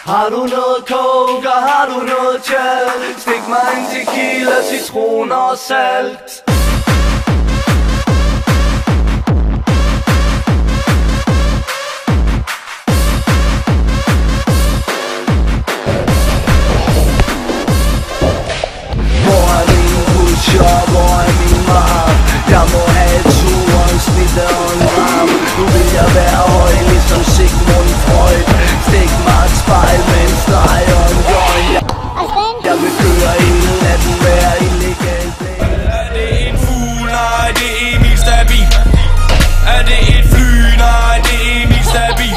Har du noget coke, og har du noget tjal? Stik mig en tequila, citron og salt. Hvor er min pusher, hvor er min mark? Jeg må have turen, snitte og en ram. Nu vil jeg være høj, ligesom Sigmund Freud. Stik mig et spejl med en streg og en joint. Jeg vil køre hele natten, være illegal. Er det en fugl? Nej, det er Emil Stabil. Er det et fly? Nej, det er Emil Stabil.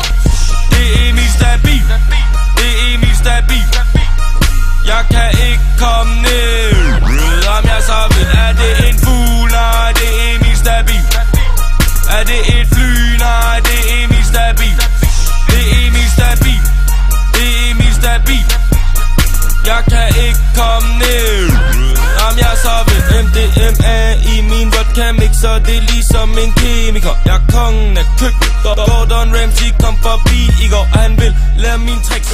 Det er Emil Stabil. Det er Emil Stabil. Jeg kan ikke komme ned, om jeg så vil. Er det en fugl? Nej, det er Emil Stabil. Er det et fly? Nej, det er Emil Stabil. Det er Emil Stabil. Det er Emil Stabil. Jeg kan ikke komme ned, om jeg så vil. MDMA i min vodka mixer, det er ligesom en kemiker. Jeg er kongen af køkkenet. Gordon Ramsay kom forbi i går, og han vil lade mine tricks.